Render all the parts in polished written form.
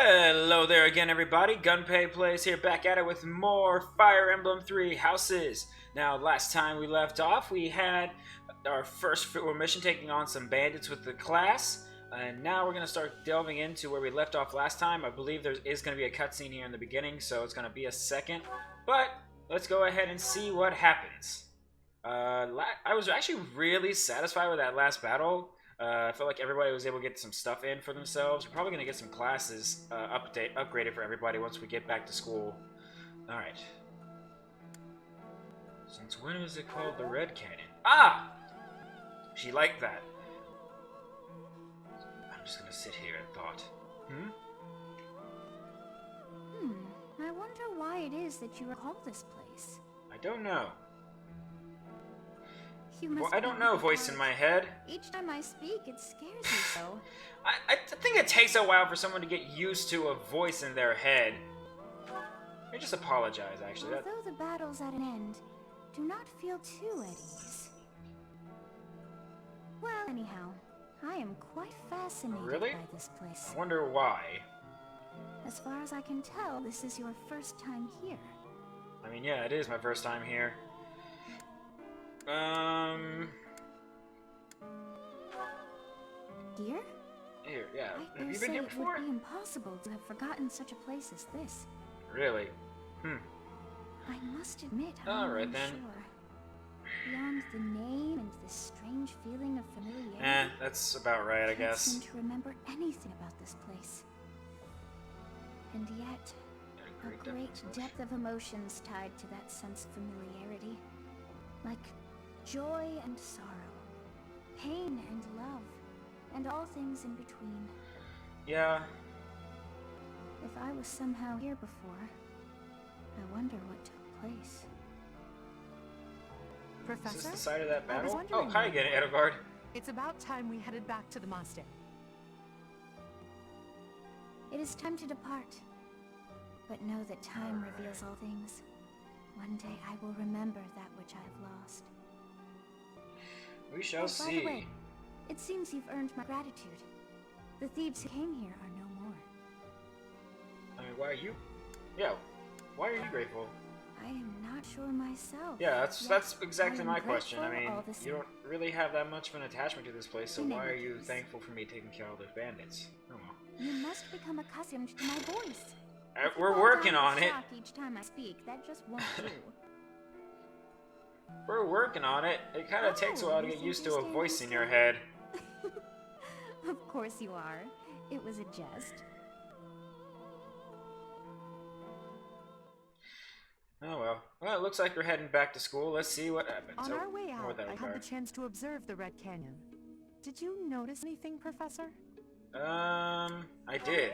Hello there again, everybody. Gunpei Plays here, back at it with more Fire Emblem Three Houses. Now, last time we left off, we had our first mission taking on some bandits with the class, and now we're going to start delving into where we left off last time. I believe there is going to be a cutscene here in the beginning, so it's going to be a second, but let's go ahead and see what happens. I was actually really satisfied with that last battle. I felt like everybody was able to get some stuff in for themselves. We're probably going to get some classes upgraded for everybody once we get back to school. Alright. Since when was it called the Red Canyon? Ah! She liked that. I'm just going to sit here and thought. I wonder why it is that you recall this place. I don't know. Well, I don't know, voice in my head. Each time I speak, it scares you so. I think it takes a while for someone to get used to a voice in their head. I just apologize, actually. Although the battle's at an end, do not feel too at ease. Well, anyhow, I am quite fascinated by this place. I wonder why. As far as I can tell, this is your first time here. I mean, yeah, it is my first time here. Here? Here, yeah. I Have you been here before? It would be impossible to have forgotten such a place as this. Really? I must admit, I'm not then. sure. Beyond the name and this strange feeling of familiarity, that's about right, I guess. I can't seem to remember anything about this place. And yet, a great depth of emotions tied to that sense of familiarity. Like joy and sorrow, pain and love, and all things in between. Yeah. If I was somehow here before, I wonder what took place. Professor? Is this the side of that battle? Oh, hi again, Edogard. It's about time we headed back to the monastery. It is time to depart. But know that time reveals all things. One day I will remember that which I have lost. We shall see. By the way, it seems you've earned my gratitude. The thieves who came here are no more. I mean, why are you... Yeah, why are you grateful? I am not sure myself. Yeah, that's exactly my question. I mean, all the same. you don't really have that much of an attachment to this place, so why are you thankful for me taking care of those bandits? Oh well. You must become accustomed to my voice. We're working on it. Each time I speak, that just won't do. We're working on it. It kind of takes a while to get used to a voice in your head. Of course you are. It was a jest. Oh well. Well, it looks like we're heading back to school. Let's see what happens. On our way out, I had the chance to observe the Red Canyon. Did you notice anything, Professor? I did.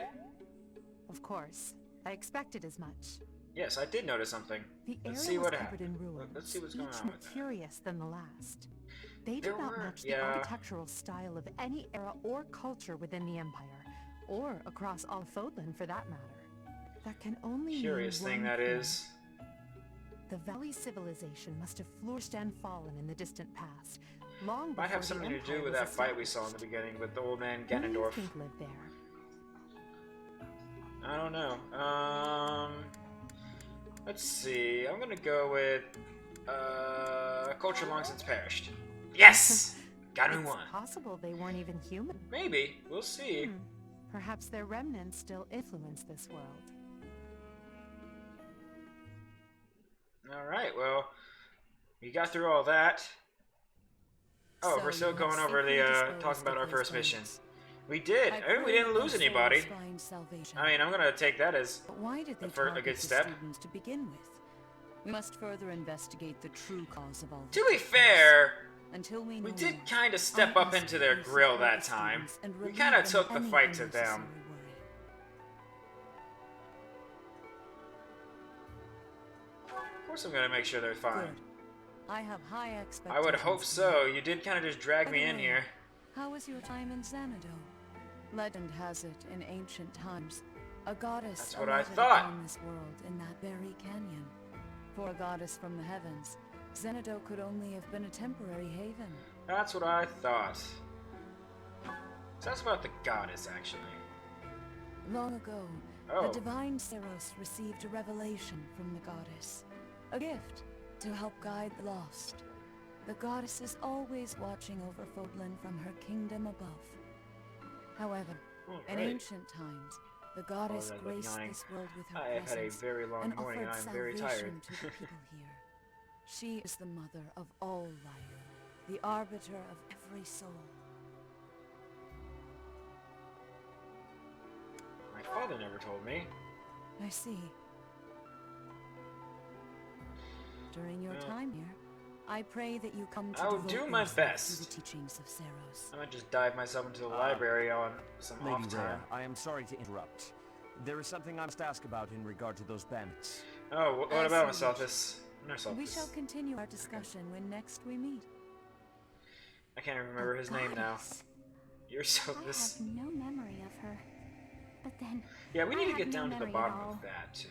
Of course. I expected as much. Yes, I did notice something. The Let's area see what was covered happened. in ruins, Let's see what's going each on more with that. curious than the last. They did not match the architectural style of any era or culture within the Empire, or across all Fodlan for that matter. That can only Curious mean thing one that thing. is. The Valley civilization must have flourished and fallen in the distant past, long before Might have the something to do Empire with was that fight we established. saw in the beginning with the old man Who do you Ganondorf. think lived there? I don't know. Let's see. I'm gonna go with culture long since perished. Yes! Got me one. It's possible they weren't even human. Maybe. We'll see. Perhaps their remnants still influence this world. Alright, well, we got through all that. Oh, So we're still you going have over safely the, disposed talking about of our those first mission. bandits. We did. I I mean, we pray didn't that lose those anybody. souls find salvation. I mean, I'm gonna take that as But why did they a target good the step. students to begin with? We must further investigate the true cause of all To be this. fair, Until we we know did more, kind of step I up must into their please grill support that the time. students and We relieve kind of them took of the any fight to unnecessary them. worry. Of course I'm gonna make sure they're fine. Good. I have high expectations. I would hope for so. you. You did kind of just drag By me the in way, here. How was your time in Xanadu? Legend has it, in ancient times, a goddess That's what I alighted thought. upon this world in that very canyon. For a goddess from the heavens, Xanadu could only have been a temporary haven. That's what I thought. So that's about the goddess, actually. Long ago, Oh. the divine Seros received a revelation from the goddess. A gift to help guide the lost. The goddess is always watching over Fodlan from her kingdom above. However, in ancient times, the goddess graced this world with her I have had a presence very long and morning and offered I'm very tired. salvation to the people here. She is the mother of all life, the arbiter of every soul. My father never told me. I see. During your time here, I pray that you come to I will devote do my yourself best. to the teachings of Seros. I might just dive myself into the library on some Lady off time. Rhea, I am sorry to interrupt. There is something I must ask about in regard to those bandits. Oh, what As about you myself? wish. This. We shall continue our discussion when next we meet. I can't even remember his name now. Goddess. You're so I this. have no memory of her. But then, Yeah, we need I to have get no down to the memory at bottom all. of that too.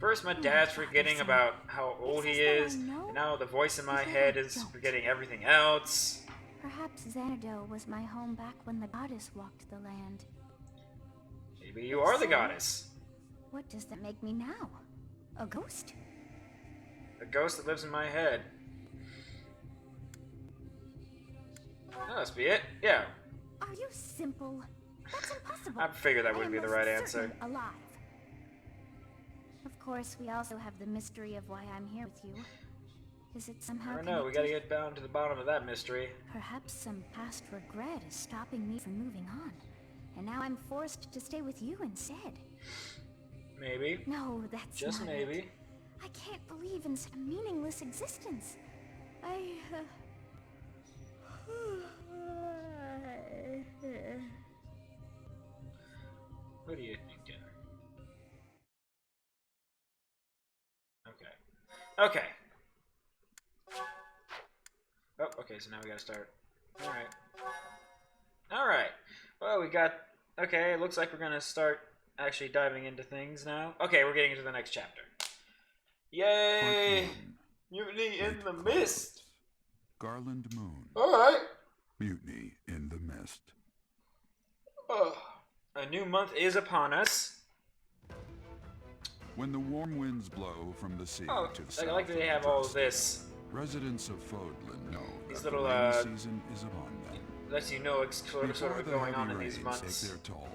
First, my Oh, dad's God, forgetting listen. about how old It's he as is, though I know, and now the voice in my but I head is don't. forgetting everything else. Perhaps Xanadu was my home back when the goddess walked the land. Maybe you are the So? goddess. What does that make me now? A ghost? A ghost that lives in my head. That must be it. Yeah, Are you simple? That's impossible. I figured that I wouldn't am be the most right answer. certain alive. Of course, we also have the mystery of why I'm here with you. Is it somehow I don't know. We gotta connected? get down to the bottom of that mystery. Perhaps some past regret is stopping me from moving on, and now I'm forced to stay with you instead. Maybe. No, that's Just not maybe. it. I can't believe in such a meaningless existence. What are you thinking? Okay. Okay. Oh, okay, so now we gotta start. Alright. Alright. Well, we got... Okay, it looks like we're gonna start actually diving into things now. Okay, we're getting into the next chapter. Yay! Mutiny in the Mist! Garland Moon. Alright. Mutiny in the Mist. A new month is upon us. When the warm winds blow from the sea Oh, to the I south like that they of have the all of drugstore, this. residents of Fodlan know These that little, the rainy season is upon them. Lets you know what's sort Before of the going heavy on in rains these months. take their toll,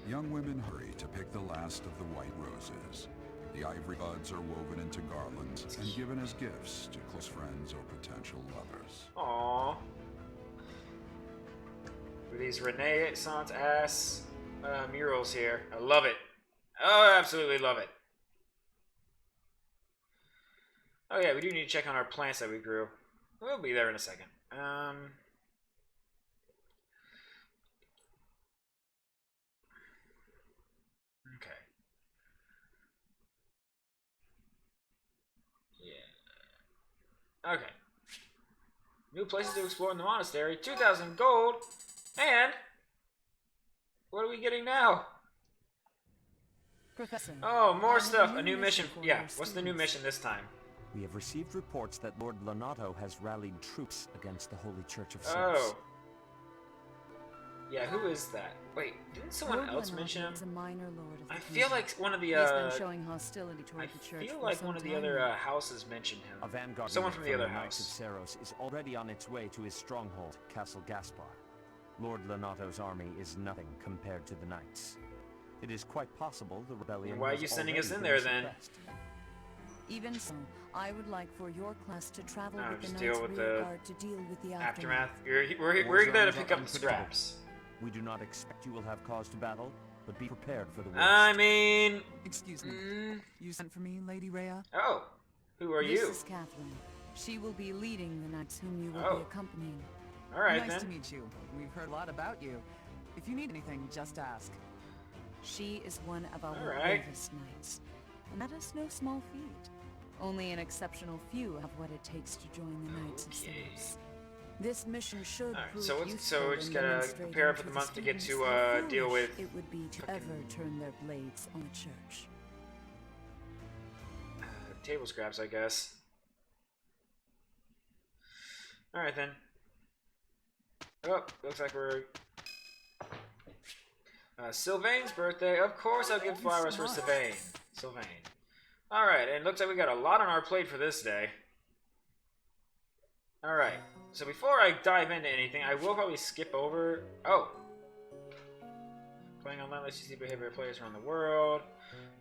young women hurry to pick the last of the white roses. The ivory buds are woven into garlands and given as gifts to close friends or potential lovers. Aww. With these Renaissance ass murals here. I love it. Oh, I absolutely love it. Oh yeah, we do need to check on our plants that we grew. We'll be there in a second. Okay. Yeah. Okay. New places to explore in the monastery. 2,000 gold. And what are we getting now? Professor. Oh, I more have stuff. A new mission. for Yeah. your What's the new students. mission this time? We have received reports that Lord Lonato has rallied troops against the Holy Church of Seros. Oh. Yeah, who is that? Wait, didn't someone Lord else Lonato mention him? is a minor lord of the I feel kingdom. like one of the He has been showing hostility I toward the church feel for like some one of the time other now. houses mentioned A him. vanguard Someone unit from the other Knights of house. Seros is already on its way to his stronghold, Castle Gaspar. Lord Lonato's army is nothing compared to the knights. It is quite possible the rebellion Why are has you sending us already in been there, then? suppressed. Even so, I would like for your class to travel with just the deal Knights with Rear the Guard to deal with the Aftermath. aftermath. We're War there to zones pick are up the unpredictable. scraps. We do not expect you will have cause to battle, but be prepared for the worst. I mean... Excuse me. Mm, You sent for me, Lady Rhea? oh. Who are This you? is Catherine. She will be leading the knights whom you will Oh. be accompanying. Alright Nice to then. meet you. We've heard a lot about you. If you need anything, just ask. She is one of our Alright. bravest knights. And that is no small feat. Only an exceptional few have what it takes to join the Knights of Okay. Seros. This mission should Alright, prove so we useful just in gotta demonstrating prepare for the to month to get to, students how deal foolish with it would be to ever turn their blades on the church. Table scraps, I guess. Alright then. Oh, looks like we're... Sylvain's birthday. Of course I'll give flowers for Sylvain. Alright, and it looks like we got a lot on our plate for this day. Alright, so before I dive into anything, I will probably skip over... Oh! Playing online lets you see behavior of players around the world.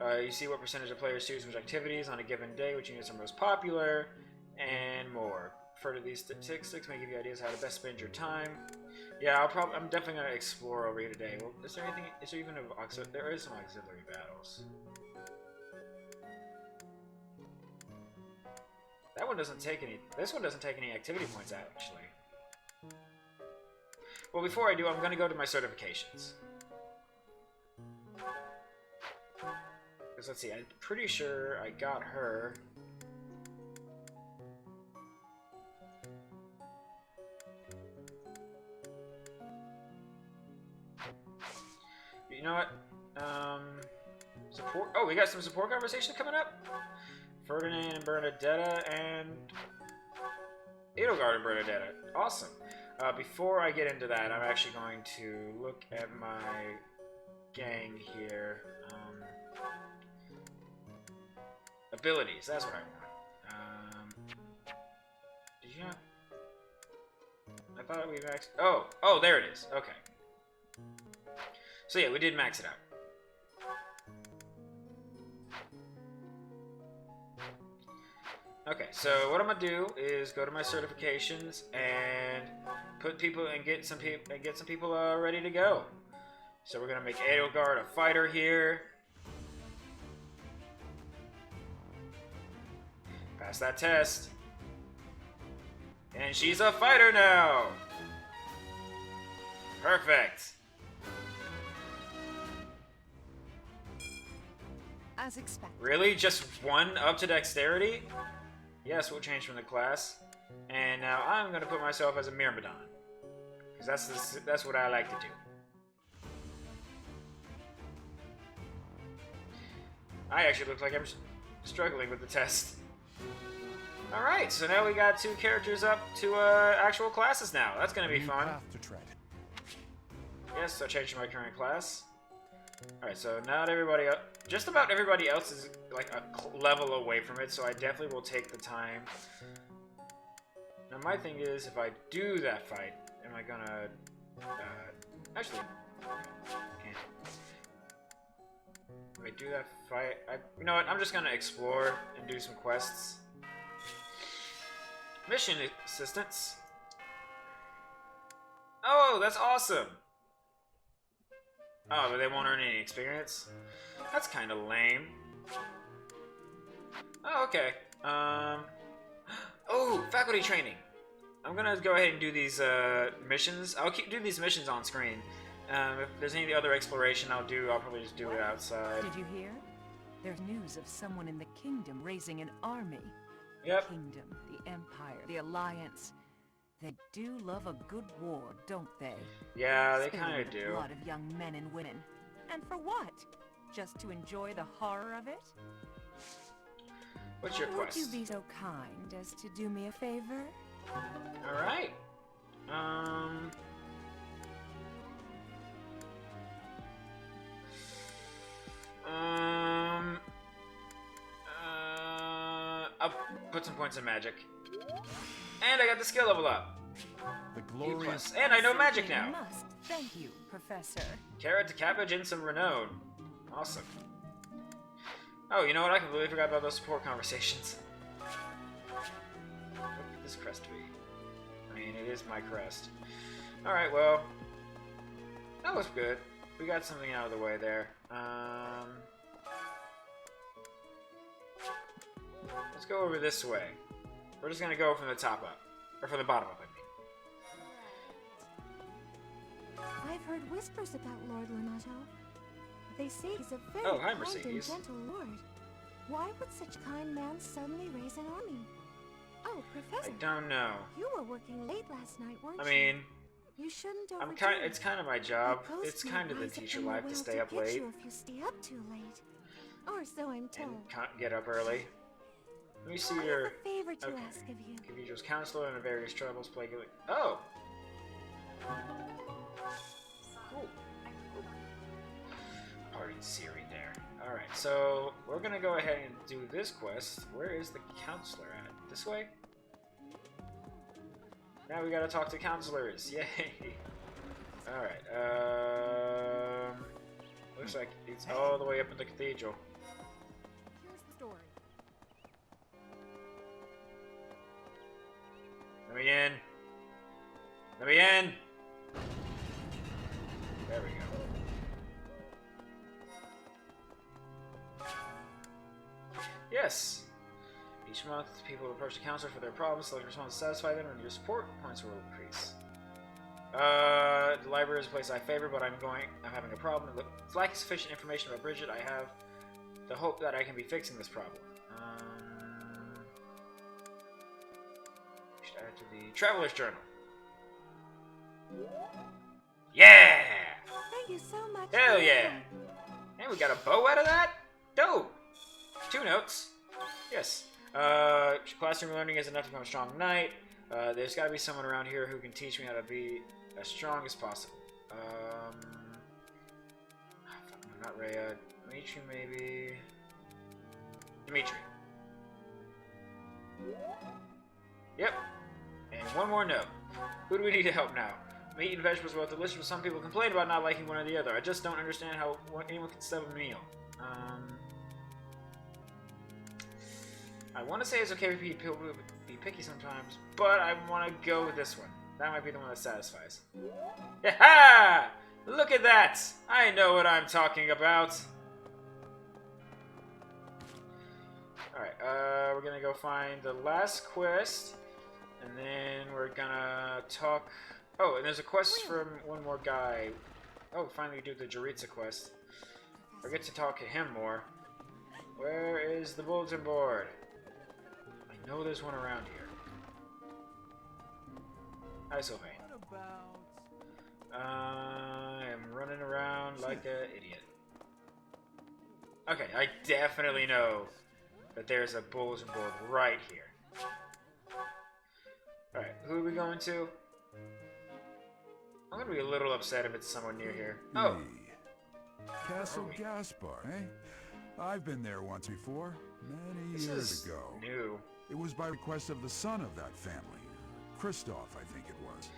You see what percentage of players choose which activities on a given day, which units are most popular, and more. Further, these statistics may give you ideas how to best spend your time. Yeah, I'm definitely gonna explore over here today. Well, is there anything? Is there even there is some auxiliary battles. That one doesn't take any. This one doesn't take any activity points actually. Well, before I do, I'm gonna go to my certifications. Because let's see, I'm pretty sure I got her. You know what? Support. Oh, we got some support conversations coming up. Ferdinand and Bernadetta and Edelgard and Bernadetta. Awesome. Before I get into that, I'm actually going to look at my gang here. Abilities. That's what I want. Did you not? I thought we maxed. Oh, there it is. Okay. So yeah, we did max it out. Okay, so what I'm gonna do is go to my certifications and put people and get some people ready to go. So we're gonna make Edelgard a fighter here. Pass that test, and she's a fighter now. Perfect. As expected. Really? Just one up to dexterity? Yes, we'll change from the class. And now I'm going to put myself as a Myrmidon. Because that's what I like to do. I actually look like I'm struggling with the test. Alright, so now we got 2 characters up to actual classes now. That's going to be fun. Yes, so change my current class. Alright, so not everybody else, just about everybody else is like a level away from it, so I definitely will take the time. Now my thing is, if I do that fight, am I gonna, actually, can't. If I do that fight, you know what, I'm just gonna explore and do some quests. Mission assistance. Oh, that's awesome! Oh, but they won't earn any experience? That's kind of lame. Oh, okay. Oh, faculty training. I'm gonna go ahead and do these missions. I'll keep doing these missions on screen. If there's any other exploration I'll probably just do it outside. Did you hear? There's news of someone in the kingdom raising an army. Yep. The kingdom, the empire, the alliance. They do love a good war, don't they? Yeah, they kind of do. A lot of young men and women. And for what? Just to enjoy the horror of it? What's your quest? Would you be so kind as to do me a favor? Alright. I'll put some points in magic. And I got the skill level up. The glorious. And I know magic now. Must. Thank you, Professor. Carrot to cabbage and some renown. Awesome. Oh, you know what? I completely forgot about those support conversations. What could this crest be? I mean, it is my crest. Alright, well. That was good. We got something out of the way there. Let's go over this way. We're just gonna go from the top up. Or from the bottom up, I mean. I've heard whispers about Lord Lenato. They say he's a very hi, kind and Mercedes. gentle lord. Why would such kind man suddenly raise an army? Oh, Professor. I don't know. You were working late last night, weren't you? I mean, You shouldn't overdo it's kind of my job. The ghost It's might kind of the rise up teacher in your life to will stay up get late you if you stay up too late. Or so I'm told. and can't get up early. Let me see I your have a favor to okay. ask of you. Cathedral's counselor and various troubles plaguing. Oh. Cool. see right there. Alright, so we're gonna go ahead and do this quest. Where is the counselor at? This way? Now we gotta talk to counselors. Yay! Alright, looks like it's all the way up in the cathedral. Here's the story. Let me in! Let me in! There we go. Yes! Each month, people approach the counselor for their problems, select a response to satisfy them, and your support points will increase. The library is a place I favor, but I'm having a problem. It's lacking sufficient information about Bridget. I have the hope that I can be fixing this problem. Should add to the Traveler's Journal. Yeah! Thank you so much. Hell yeah! And we got a bow out of that? Dope! 2 notes. Yes. Classroom learning is enough to become a strong knight. There's gotta be someone around here who can teach me how to be as strong as possible. Not Rhea. Dimitri, maybe. Dimitri. Yep. And one more note. Who do we need to help now? Meat and vegetables are both delicious, but some people complain about not liking one or the other. I just don't understand how anyone can stub a meal. I want to say it's okay for people to be picky sometimes, but I want to go with this one. That might be the one that satisfies. Ha! Look at that! I know what I'm talking about. Alright, we're gonna go find the last quest, and then we're gonna talk... Oh, and there's a quest from one more guy. Oh, finally we do the Jaritza quest. I get to talk to him more. Where is the bulletin board? I know there's one around here. Hi, Sylvain. I am running around like an idiot. Okay, I definitely know that there's a bulletin board right here. Alright, who are we going to? I'm gonna be a little upset if it's someone near here. Oh! Castle Gaspar, eh? I've been there once before, many years ago. New. It was by request of the son of that family. Christoph, I think it was.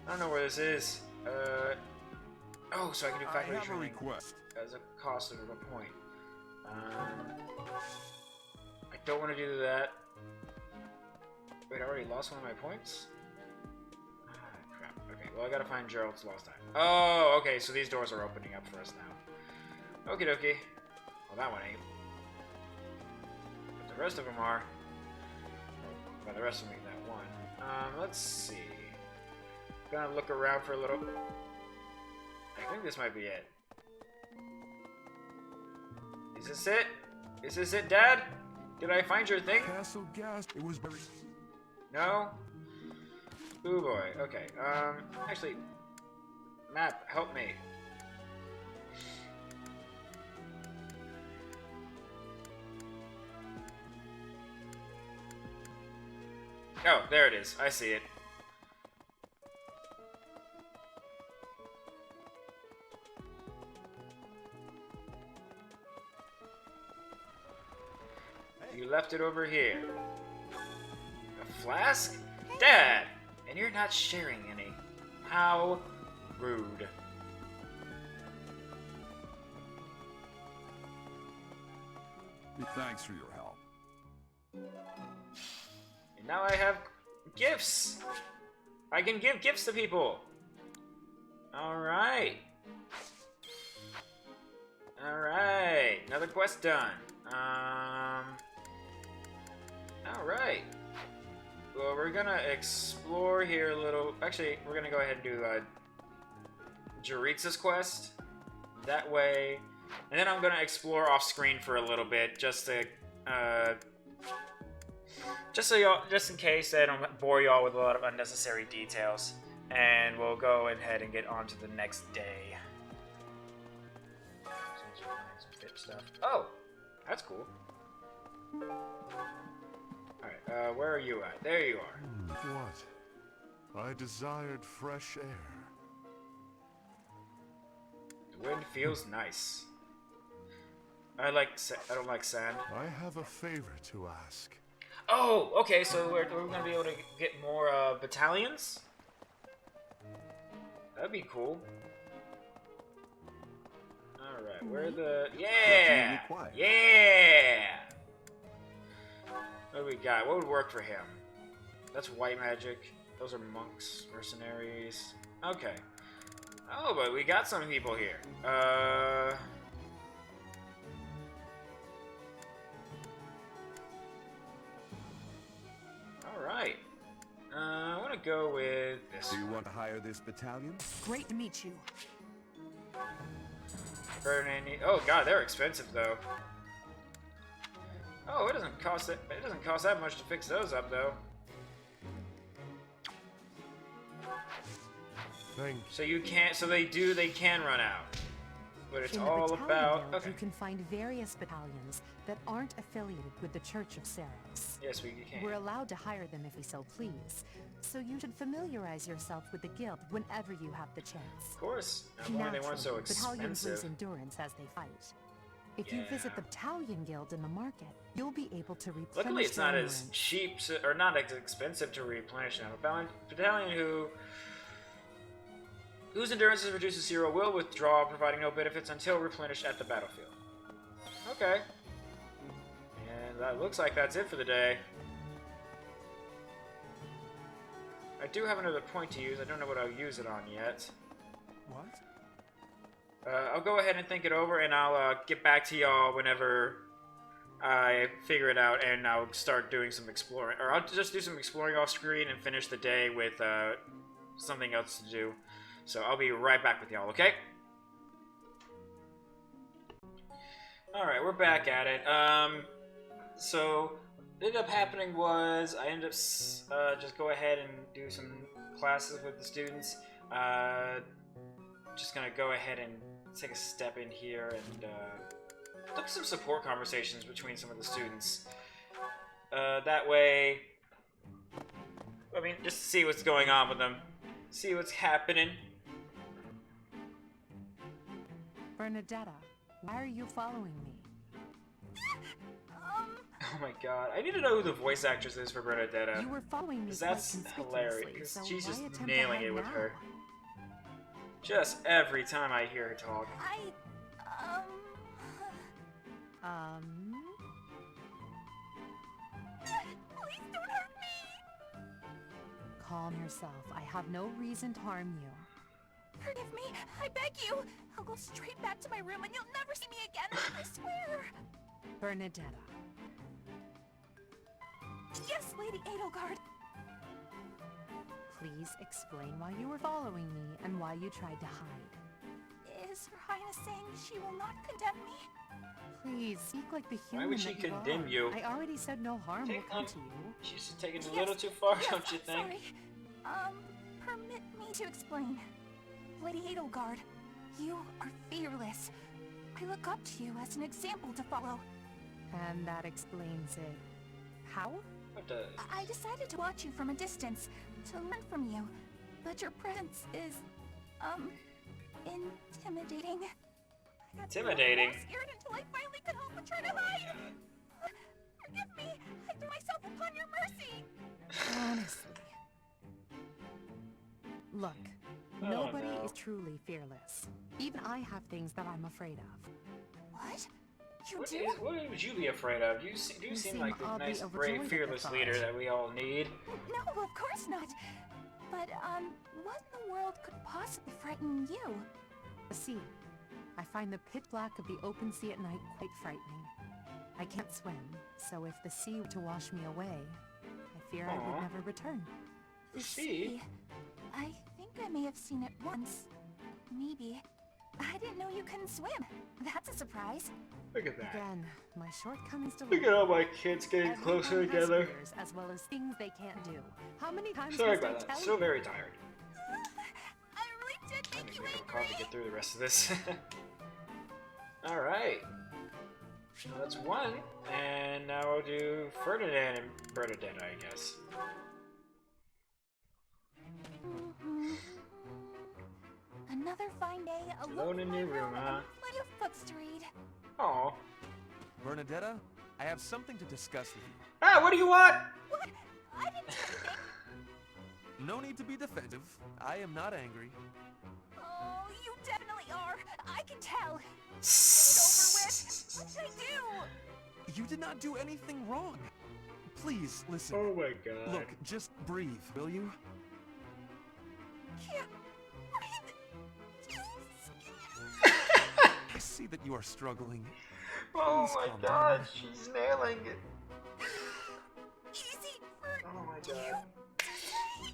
I don't know where this is. Oh, so I can do faculty I have a training request. as a cost of a point. I don't want to do that. Wait, I already lost one of my points? Ah, crap. Okay, well I gotta find Gerald's lost time. Oh, okay, so these doors are opening up for us now. Okie dokie. Well, that one ain't. But the rest of them are. Well, the rest of them ain't that one. Let's see. Gonna look around for a little. I think this might be it. Is this it? Is this it, Dad? Did I find your thing? Castle Gaspar. It was very... No? Ooh boy. Okay. Actually, map, help me. Oh, there it is. I see it. You left it over here. A flask? Dad! And you're not sharing any. How rude. Thanks for your help. And now I have gifts! I can give gifts to people! Alright. Alright. Another quest done. Alright. Well, we're gonna explore here a little. Actually, we're gonna go ahead and do Jaritza's quest. That way. And then I'm gonna explore off screen for a little bit, just to, just in case I don't bore y'all with a lot of unnecessary details. And we'll go ahead and get on to the next day. Stuff. Oh, that's cool. Alright, where are you at? There you are. What? I desired fresh air. The wind feels nice. I don't like sand. I have a favor to ask. Oh, okay. So we're gonna be able to get more battalions. That'd be cool. All right, where the yeah. What do we got? What would work for him? That's white magic. Those are monks, mercenaries. Okay. Oh, but we got some people here. Alright. I want to go with this. Do you want to hire this battalion? Great to meet you. Oh god, they're expensive though. Oh, it doesn't cost that much to fix those up though. Thank you. So you can't. So they can run out. But it's In the all Battalion about. Guild, Okay. you can find various battalions that aren't affiliated with the Church of Ceres. Yes, we can. We're allowed to hire them if we so please, so you should familiarize yourself with the guild whenever you have the chance. Of course. Not only they weren't so Naturally, battalions lose expensive. endurance as they fight. If you visit the Battalion Guild in the market, you'll be able to replenish Luckily, it's your not as endurance. cheap or not as expensive to replenish now. Battalion whose endurance is reduced to 0 will withdraw, providing no benefits until replenished at the battlefield. Okay. And that looks like that's it for the day. I do have another point to use. I don't know what I'll use it on yet. What? I'll go ahead and think it over, and I'll get back to y'all whenever I figure it out, and I'll start doing some exploring. Or I'll just do some exploring off screen and finish the day with something else to do. So I'll be right back with y'all, okay? Alright, we're back at it. So what ended up happening was I ended up just go ahead and do some classes with the students. Just gonna go ahead and take a step in here and look at some support conversations between some of the students. That way, I mean, just to see what's going on with them, see what's happening. Bernadetta, why are you following me? Oh my god, I need to know who the voice actress is for Bernadetta. You were following me 'Cause quite that's conspicuously, hilarious. so She's why just attempt to nailing hide it with now? her. Just every time I hear her talk. Please don't hurt me! Calm yourself. I have no reason to harm you. Forgive me, I beg you! I'll go straight back to my room and you'll never see me again, I swear! Bernadetta. Yes, Lady Edelgard! Please explain why you were following me and why you tried to hide. Is Her Highness saying she will not condemn me? Please, speak like the human Why would she that you condemn are. you? I already said no harm will come to you. She's taking it a little too far, Yes, don't you think? Sorry. Permit me to explain. Lady Edelgard, you are fearless. I look up to you as an example to follow. And that explains it. How? What the? I decided to watch you from a distance, to learn from you. But your presence is, intimidating. I got Intimidating? so scared until I finally could help but try to hide. Forgive me. I threw myself upon your mercy. Honestly. Look, Oh, nobody no. is truly fearless. Even I have things that I'm afraid of. What? You What, do? what would you be afraid of? You You seem seem like the oddly nice, overjoyed brave, at the fearless thought. leader that we all need. No, of course not. But, what in the world could possibly frighten you? The sea. I find the pitch black of the open sea at night quite frightening. I can't swim, so if the sea were to wash me away, I fear I Aw. would never return. The sea? I think I may have seen it once. Maybe. I didn't know you couldn't swim. That's a surprise. Look at that. Again, my shortcomings to Look at all my kids getting Everyone closer has together. fears, as well as things they can't do. How many times Sorry must I about that. tell So you? very tired. I really did I make need you to angry. coffee to get through the rest of this. Alright. So that's one. And now we'll do Ferdinand and Bernadette, I guess. Another fine day, Alone in my your room, huh? and plenty of books to read. Aw. Bernadetta, I have something to discuss with you. Ah, what do you want? What? I didn't do anything. No need to be defensive. I am not angry. Oh, you definitely are. I can tell. Get over with. What did I do? You did not do anything wrong. Please, listen. Oh my god. Look, just breathe, will you? Can't I see that you are struggling. Oh Please my calm god, down. she's nailing it. easy for Oh my god.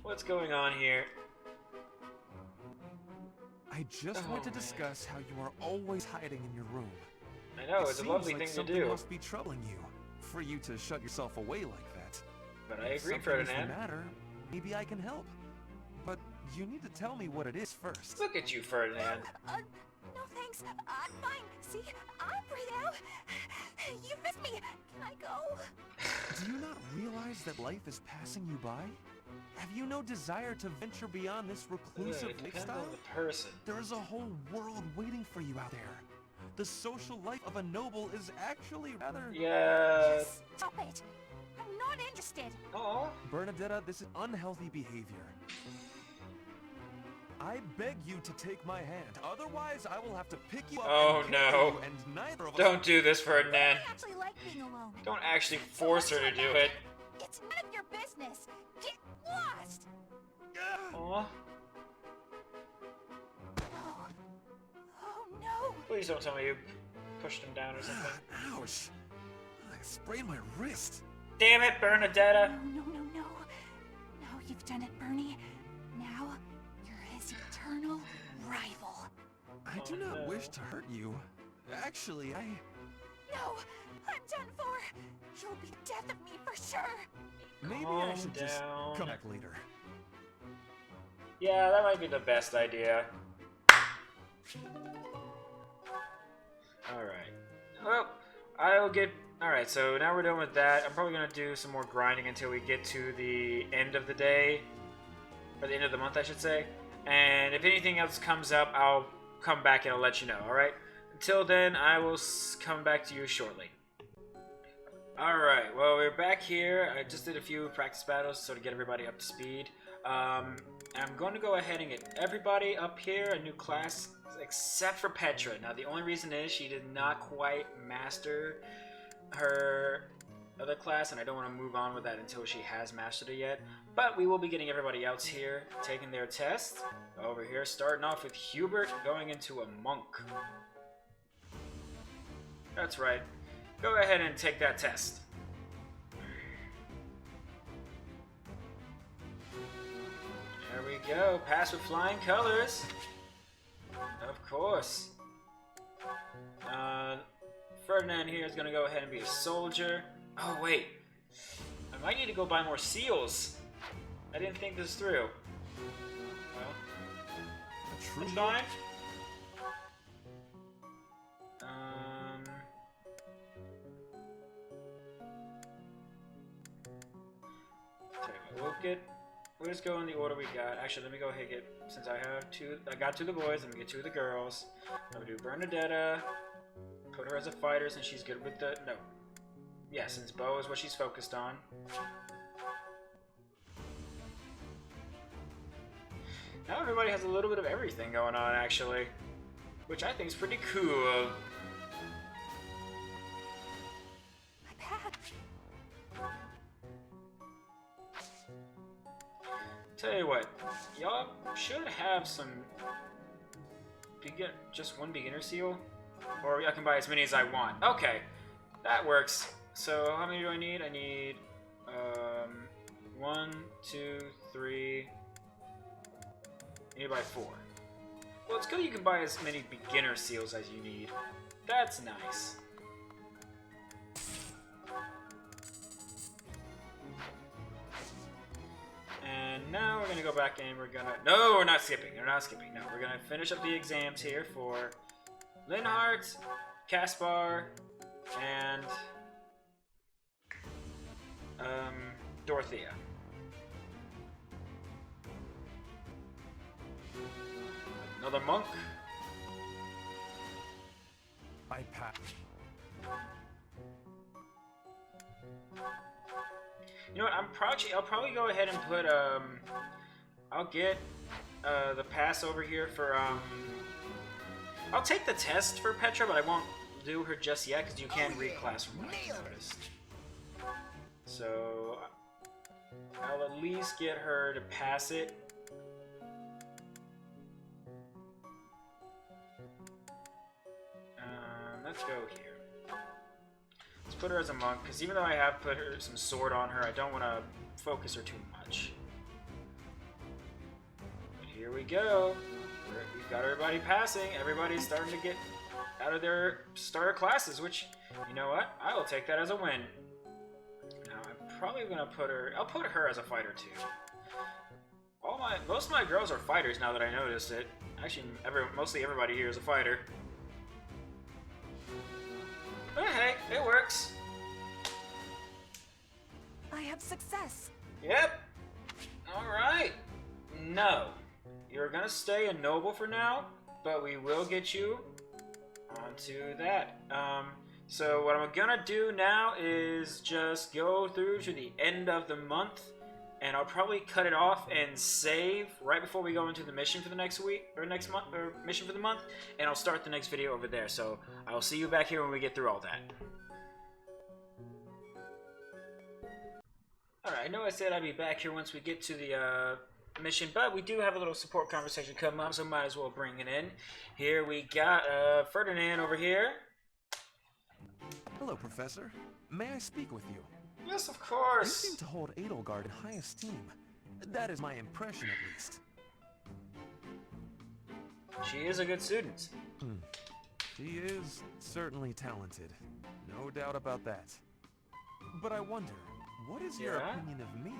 What's going on here? I just want to discuss how you are always hiding in your room. I know, it's a seems lovely like thing to something do. must be troubling you, for you to shut yourself away like that. But I If agree, something is the Ferdinand. matter, maybe I can help. But you need to tell me what it is first. Look at you, Ferdinand. No thanks. I'm fine. See, I'm free now. You missed me. Can I go? Do you not realize that life is passing you by? Have you no desire to venture beyond this reclusive It depends lifestyle? on the person. There is a whole world waiting for you out there. The social life of a noble is actually rather... Yeah. Stop it. I'm not interested. Aw. Bernadetta, this is unhealthy behavior. I beg you to take my hand. Otherwise, I will have to pick you up Oh, and carry no. you, and neither of us... Don't do this, Ferdinand. I actually like being alone. Don't actually force her to do it. It's none of your business. Get lost. Aw. Oh. Oh no. Please don't tell me you pushed him down or something. Ouch. I sprained my wrist. Damn it, Bernadetta. No, no, no, no. No, you've done it, Bernie. Now, you're his eternal rival. I do Oh, not no. wish to hurt you. Actually, I... No, I'm done for. You'll be the death of me for sure. Maybe I Calm should just down. come back later. Yeah, that might be the best idea. Alright. Well, I'll get... Alright, so now we're done with that. I'm probably going to do some more grinding until we get to the end of the day. Or the end of the month, I should say. And if anything else comes up, I'll come back and I'll let you know, alright? Until then, I will come back to you shortly. Alright, well, we're back here. I just did a few practice battles so to get everybody up to speed. I'm going to go ahead and get everybody up here, a new class, except for Petra. Now, the only reason is she did not quite master her other class, and I don't want to move on with that until she has mastered it yet. But we will be getting everybody else here, taking their test. Over here, starting off with Hubert, going into a monk. That's right. Go ahead and take that test. There we go. Pass with flying colors. Of course. Ferdinand here is going to go ahead and be a soldier. Oh, wait. I might need to go buy more seals. I didn't think this through. Well, it's fine. We'll just go in the order we got. Actually, let me go ahead and get, since I have two, I got 2 of the boys, let me get 2 of the girls. I'm gonna do Bernadetta, put her as a fighter since she's good with the, no. Yeah, since bow is what she's focused on. Now everybody has a little bit of everything going on, actually. Which I think is pretty cool. My back. Tell you what, y'all should have some just one beginner seal, or I can buy as many as I want. Okay, that works. So how many do I need? I need 1, 2, 3. I need to buy 4. Well, it's good you can buy as many beginner seals as you need. That's nice. And now we're gonna go back and we're gonna... No, we're not skipping. We're not skipping. No, we're gonna finish up the exams here for Linhardt, Caspar, and Dorothea. Another monk. I pass. You know what? I'll probably go ahead and put I'll get the pass over here for I'll take the test for Petra, but I won't do her just yet because you can reclass from what I noticed. So I'll at least get her to pass it. Let's go here. Let's put her as a monk, because even though I have put her some sword on her, I don't want to focus her too much. But here we go. We've got everybody passing. Everybody's starting to get out of their starter classes, which, you know what? I will take that as a win. Now, I'm probably going to put her... I'll put her as a fighter, too. Most of my girls are fighters now that I noticed it. Actually, mostly everybody here is a fighter. But hey, it works. I have success. Yep. Alright. No. You're gonna stay a noble for now, but we will get you onto that. So what I'm gonna do now is just go through to the end of the month, and I'll probably cut it off and save right before we go into the mission for the next week, or next month, or mission for the month, and I'll start the next video over there. So I'll see you back here when we get through all that. Alright, I know I said I'd be back here once we get to the mission, but we do have a little support conversation coming up, so might as well bring it in. Here we got Ferdinand over here. Hello, Professor. May I speak with you? Yes, of You course. seem to hold Edelgard in high esteem. That is my impression, at least. She is a good student. She is certainly talented. No doubt about that. But I wonder, what is your Yeah? opinion of me?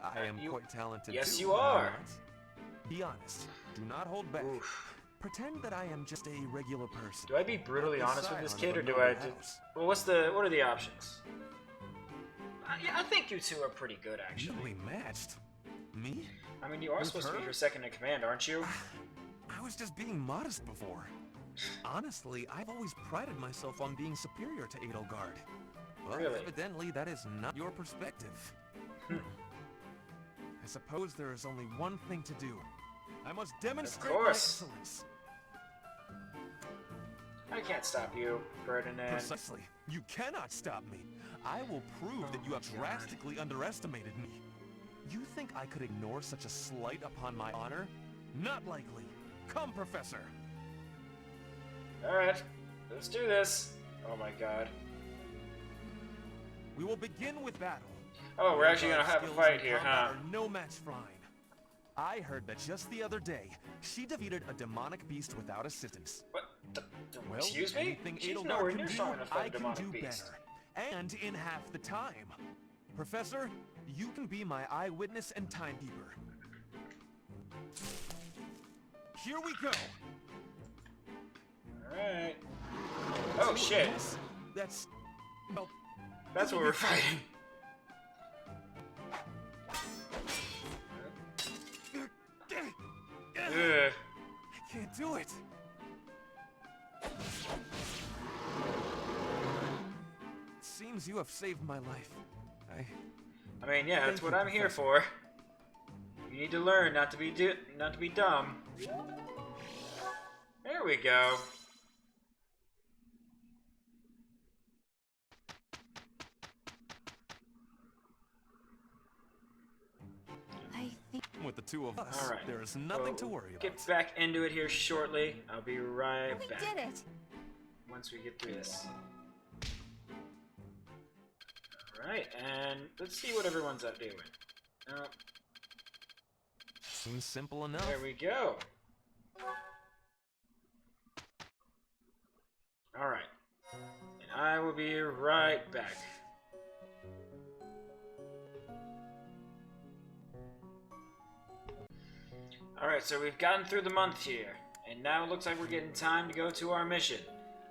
I am quite talented Yes, too, you am I are. not? Be honest. Do not hold back. Oof. Pretend that I am just a regular person. Do I be brutally honest with this Decide kid, or on do a I? noble house. Well, what are the options? Yeah, I think you two are pretty good, actually. Evenly matched? Me? I mean, you are With supposed to be her? her second in command, aren't you? I was just being modest before. Honestly, I've always prided myself on being superior to Edelgard. But Really? evidently that is not your perspective. I suppose there is only one thing to do. I must demonstrate my course. excellence. I can't stop you, Ferdinand. Precisely. You cannot stop me. I will prove that you have God. drastically underestimated me. You think I could ignore such a slight upon my honor? Not likely. Come, Professor. Alright, let's do this. Oh my god. We will begin with battle. Oh, we're actually gonna have a Skills fight in here, combat huh? are no match for mine. I heard that just the other day, she defeated a demonic beast without assistance. What? Well, Excuse me? anything She's Edelgard nowhere can near do, strong enough to I fight a can demonic do beast. better. And in half the time. Professor, you can be my eyewitness and timekeeper. Here we go. Alright. Oh shit. Yes, that's... well... That's what we're fighting. Ugh. I can't do it. Seems you have saved my life. I mean, yeah, that's Thank what you, I'm here Professor. for. You need to learn not to be dumb. There we go. I think With the two of us, All right. there is nothing to worry about. Get back into it here shortly. I'll be right we back did it. once we get through this. Alright, and let's see what everyone's up doing. Oh, Seems simple enough. there we go. Alright. And I will be right back. Alright, so we've gotten through the month here. And now it looks like we're getting time to go to our mission.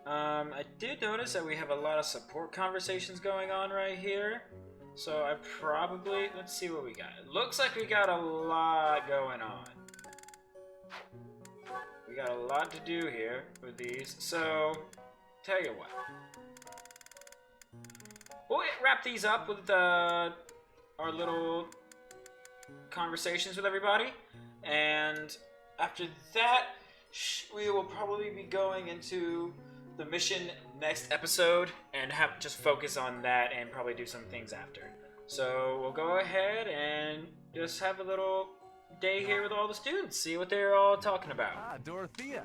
I did notice that we have a lot of support conversations going on right here. So I probably... Let's see what we got. It looks like we got a lot going on. We got a lot to do here with these. So, tell you what. we'll wrap these up with our little conversations with everybody, and after that, we will probably be going into the mission next episode and have just focus on that and probably do some things after. So we'll go ahead and just have a little day here with all the students, see what they're all talking about. Ah, Dorothea.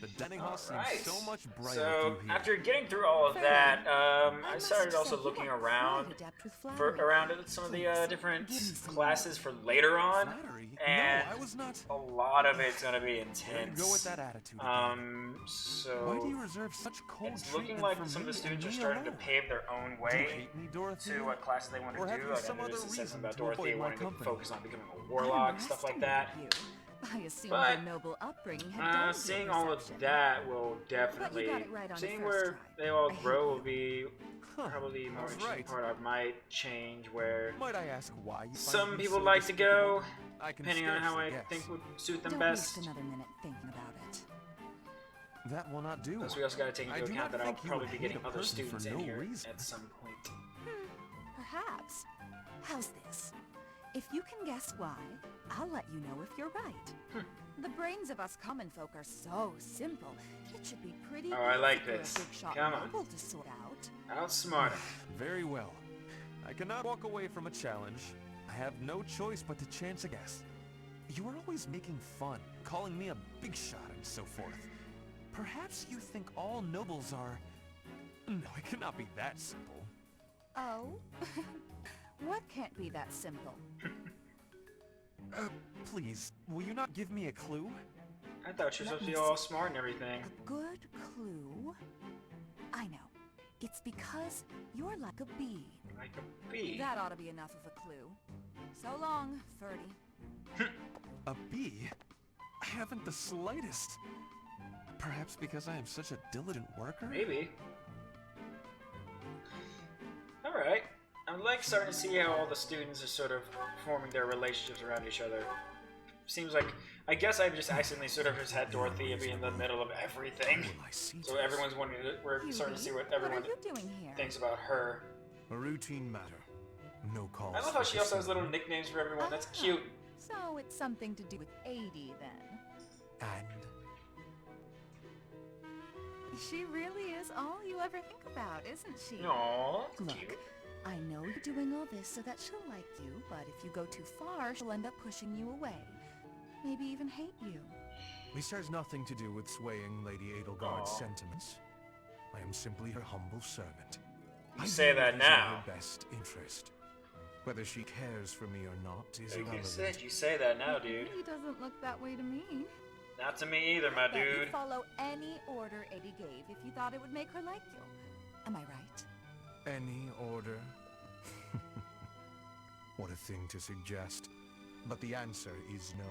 The dining hall seems so much brighter So through here. after getting through all of that, I started also looking around at some of the different classes for later on, and no, I was not. a lot of it's gonna be intense. Go with that attitude. So Why do you reserve such cold it's looking treatment like for some of the me students are and me starting to alone? pave their own Do you way hate me, Dorothea? to what classes they want to Or have do. you I some know other this says reason about to Dorothea avoid my wanting to company? focus on becoming a warlock, stuff like that. I assumed But, your noble upbringing had done seeing your all of reception. that will definitely, got it right on the seeing first where try. they all I hate grow will you. be Huh, probably more that's interesting right. part. I might change where Might I ask why you find some me people so like to go, despicable? I can depending on how I scarcely guess. think would suit them Don't best. waste another minute thinking about it. That will not do. Plus, we also got to take I into do account not that I'll think you probably would be hate getting a other person students for in no here reason. at some point. Perhaps. How's this? If you can guess why, I'll let you know if you're right. The brains of us common folk are so simple. It should be pretty Oh, I like easy for a this. big shot Come on. noble to sort out. Outsmart him. Very well. I cannot walk away from a challenge. I have no choice but to chance a guess. You are always making fun, calling me a big shot and so forth. Perhaps you think all nobles are... No, it cannot be that simple. Oh? What can't be that simple? Please, will you not give me a clue? I thought you were supposed to be all smart and everything. A good clue? I know. It's because you're like a bee. Like a bee. That ought to be enough of a clue. So long, Ferdy. A bee? I haven't the slightest. Perhaps because I am such a diligent worker? Maybe. Alright. I'm like starting to see how all the students are sort of forming their relationships around each other. Seems like, I guess I've just accidentally sort of just had Dorothea be in the middle of everything. Will I see So to it? everyone's wondering, we're starting to see what everyone What are you doing here? thinks about her. A routine matter. No calls. I love how for she also has little proceeding. nicknames for everyone. That's Ah, cute. So it's something to do with 80 then. And She really is all you ever think about, isn't she? Aww, Look, cute. I know you're doing all this so that she'll like you, but if you go too far, she'll end up pushing you away. Maybe even hate you. This has nothing to do with swaying Lady Edelgard's Aw. sentiments. I am simply her humble servant. You I say do that what is in now. her best interest. Whether she cares for me or not is Like you irrelevant. said, you say that now, dude. He doesn't look that way to me. Not to me either, my Bet you'd dude. follow any order Eddie gave if you thought it would make her like you. Am I right? Any order? What a thing to suggest. But the answer is no.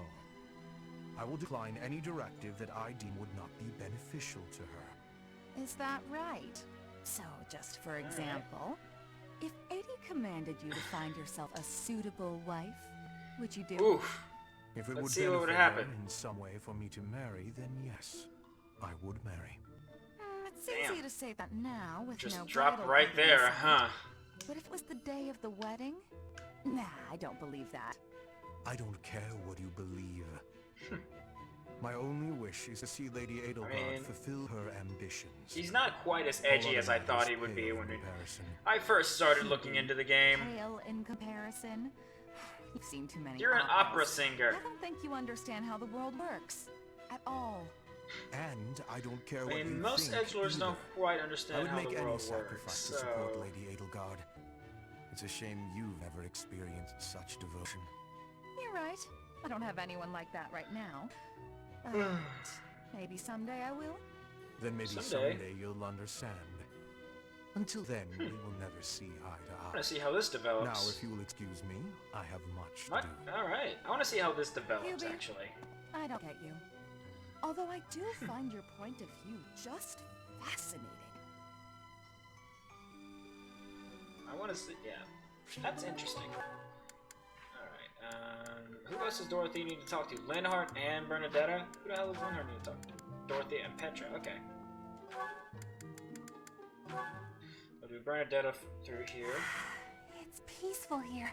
I will decline any directive that I deem would not be beneficial to her. Is that right? So, just for example, if Eddie commanded you to find yourself a suitable wife, would you do it? Oof. If it Let's would see what would benefit happen. her in some way for me to marry, then yes, I would marry. It's Damn. easy to say that now with Just no dropped bridal right there, pregnancy. huh? But if it was the day of the wedding? Nah, I don't believe that. I don't care what you believe. My only wish is to see Lady Edelgard mean, fulfill her ambitions. He's not quite as All edgy other as I thought matters he would be pale when in comparison. I first started looking into the game. Pale in comparison. You've seen too many You're an opera operas. singer. I don't think you understand how the world works. At all. And I don't care I what you mean, most think edgelords don't either. quite I understand would how make the any world sacrifice works, to support so... Lady Edelgard. It's a shame you've never experienced such devotion. You're right. I don't have anyone like that right now. But maybe someday I will. Then maybe Someday. someday you'll understand. Until then, we will never see eye I to want eye. to see how this develops. Now, if you'll excuse me, I have much What? to do. Alright. I want to see how this develops, Hubie. actually. I don't get you. Although I do find your point of view just fascinating. I want to see... Yeah. That's interesting. Alright. Who else does Dorothy need to talk to? Linhart and Bernadetta? Who the hell does Linhart need to talk to? Dorothy and Petra. Okay. But do Bernadetta through here. It's peaceful here.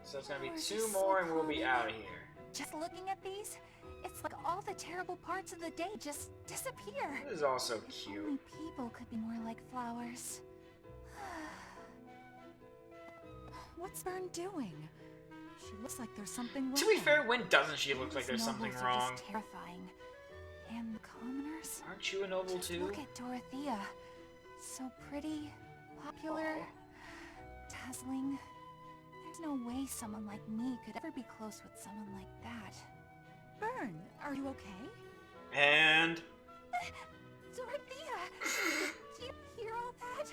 So it's gonna be Flowers 2 are so more and we'll be calming. out of here. Just looking at these, it's like all the terrible parts of the day just disappear. This is also Only cute. people could be more like flowers. What's Bern doing? She looks like there's something wrong. To be fair, when doesn't she look like These there's something nobles are wrong? just terrifying. And the commoners? Aren't you a noble Just too? look at Dorothea. So pretty, popular, dazzling. There's no way someone like me could ever be close with someone like that. Bern, are you okay? And Dorothea! Did you hear all that?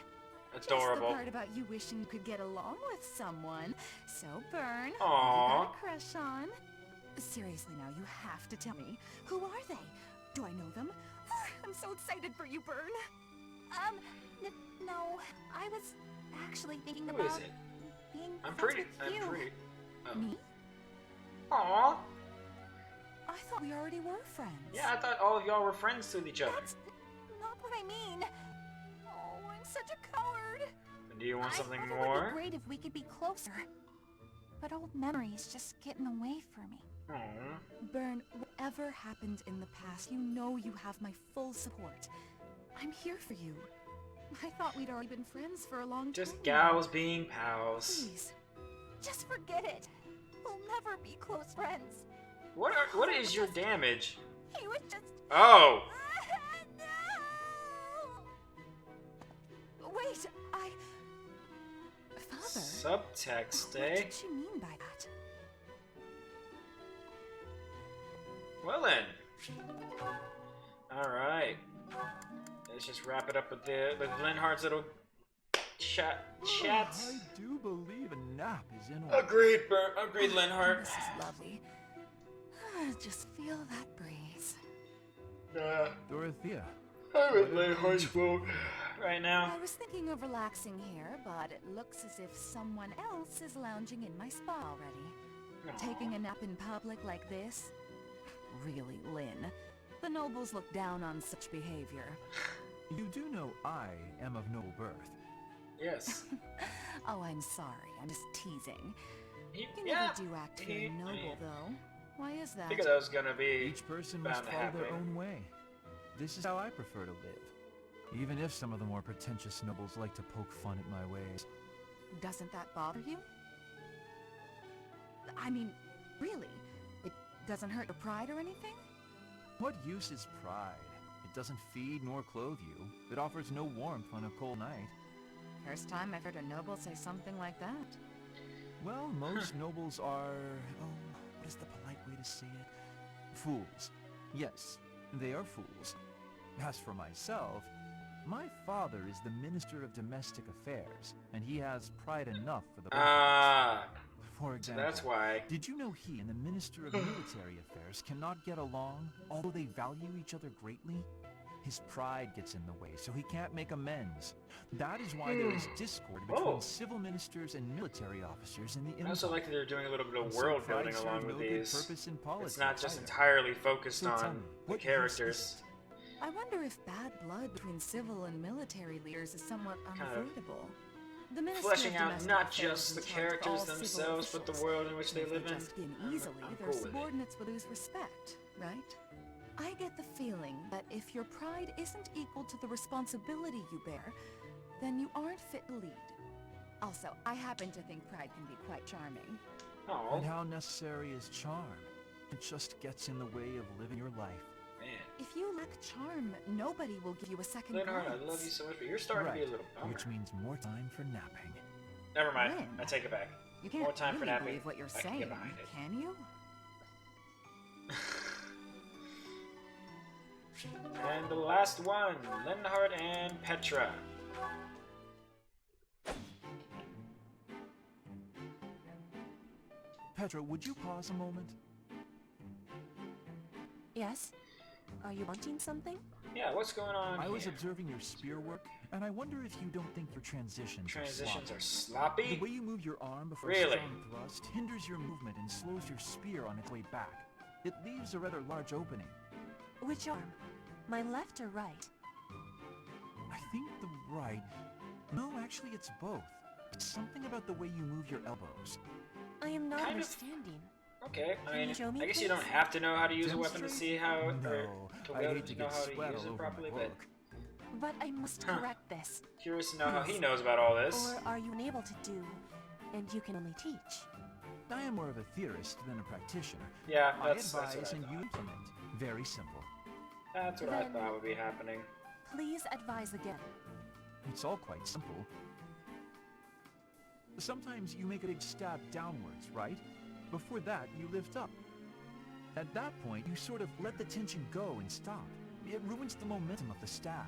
Just the adorable. part about you wishing you could get along with someone. So, Bern, who Aww. you got a crush on? Seriously now, you have to tell me. Who are they? Do I know them? I'm so excited for you, Bern. No, I was actually thinking Who about is it? being I'm friends pretty. with you. I'm pretty. Oh. Me? Aww. I thought we already were friends. Yeah, I thought all of y'all were friends with each other. That's not what I mean. Oh, I'm such a coward. Do you want I something thought it would more? be great if we could be closer. But old memories just getting away from me. Aww. Bern, whatever happened in the past, you know you have my full support. I'm here for you. I thought we'd already been friends for a long time. Just gals being pals. Please. Just forget it. We'll never be close friends. What is your damage? He was just... Oh! No! Wait, Father? Subtext, What eh? did she mean by that? Well then. Alright. Let's just wrap it up with Linhardt's little chats. I do believe a nap is in order. Agreed, Linhardt. This is lovely. Just feel that breeze. Dorothea, I'm in Linhardt's boat right now. I was thinking of relaxing here, but it looks as if someone else is lounging in my spa already. Taking a nap in public like this? Really, Lynn. The nobles look down on such behavior. you do know I am of noble birth. Yes. Oh, I'm sorry. I'm just teasing. You Yeah. never do act very noble, though. Why is that? I figured that was gonna be Each person bound must to follow their happen. own way. This is how I prefer to live. Even if some of the more pretentious nobles like to poke fun at my ways. Doesn't that bother you? I mean, really? It doesn't hurt your pride or anything? What use is pride? It doesn't feed nor clothe you. It offers no warmth on a cold night. First time I've heard a noble say something like that. Well, most nobles are... oh, what is the polite way to say it? Fools. Yes, they are fools. As for myself, my father is the Minister of Domestic Affairs, and he has pride enough for the Ah, For so example, that's why. did you know he and the Minister of Military Affairs cannot get along, although they value each other greatly? His pride gets in the way, so he can't make amends. That is why there is discord between Oh. civil ministers and military officers in the Empire. I also like that they're doing a little bit of And world pride building served along no with good these. purpose in politics It's not just either. entirely focused So tell on me, the what use characters. is it? I wonder if bad blood between civil and military leaders is somewhat of unavoidable. The Ministry Fleshing of out Domestic not Affairs just is the in charge of characters all civil themselves, but the officials. world in which they If live in. just begin I'm easily, cool their with it. subordinates will lose respect, right? I get the feeling that if your pride isn't equal to the responsibility you bear, then you aren't fit to lead. Also, I happen to think pride can be quite charming. Oh, And how necessary is charm? It just gets in the way of living your life. man. If you lack charm, nobody will give you a second Linhardt, I glance. love you so much, but you're starting to be a little bummer. which means more time for napping. Never mind. When? I take it back. You can't More time for really napping. believe what you're I can get saying, behind it. can you? And the last one, Linhardt and Petra. Petra, would you pause a moment? Yes? Are you wanting something? Yeah, what's going on I was here? observing your spear work, and I wonder if you don't think your transitions Transitions are are sloppy. sloppy? The way you move your arm before Really? a strong thrust hinders your movement and slows your spear on its way back. It leaves a rather large opening. Which arm? My left or right? I think the right... No, actually it's both. It's something about the way you move your elbows. I am not Kind of. understanding. Okay, I Can you mean, show me, I guess you don't please? have to know how to use a weapon to see how, or No, to I be able hate to to know get how to sweat use all it over properly, my but book. But I must Huh. correct this. curious to know how he Please. knows about all this. Or are you unable to do, and you can only teach? I am more of a theorist than a practitioner. Yeah, I that's advise what I and thought. you implement. Very simple. That's what I Then- thought would be happening. Please advise again. It's all quite simple. Sometimes you make a big stab downwards, right? Before that, you lift up. At that point, you sort of let the tension go and stop. It ruins the momentum of the stab.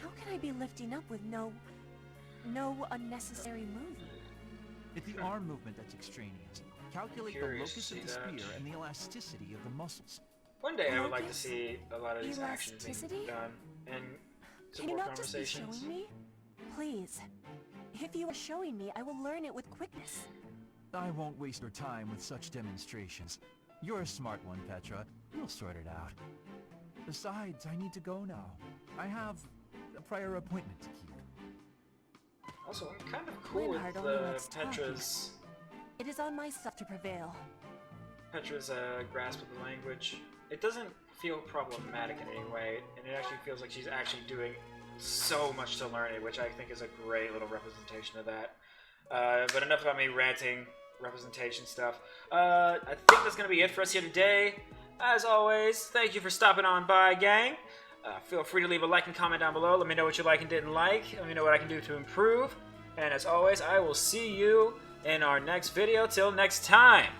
How can I be lifting up with no unnecessary movement? It's the arm movement that's extraneous. Calculate the Curious to locus of the see that. spear and the elasticity of the muscles. One day I would like to Locus? see a lot of these actions being Elasticity? done and some Can you more not just be conversations. showing me? Please. If you are showing me, I will learn it with quickness. I won't waste your time with such demonstrations. You're a smart one, Petra. You'll sort it out. Besides, I need to go now. I have a prior appointment to keep. Also, I'm kind of cool with Reinhardt only likes talking. Petra's It is on myself to prevail. grasp of the language. It doesn't feel problematic in any way, and it actually feels like she's actually doing so much to learn it, which I think is a great little representation of that. But enough about me ranting representation stuff. I think that's going to be it for us here today. As always, thank you for stopping on by, gang. Feel free to leave a like and comment down below. Let me know what you like and didn't like. Let me know what I can do to improve. And as always, I will see you in our next video. Till next time.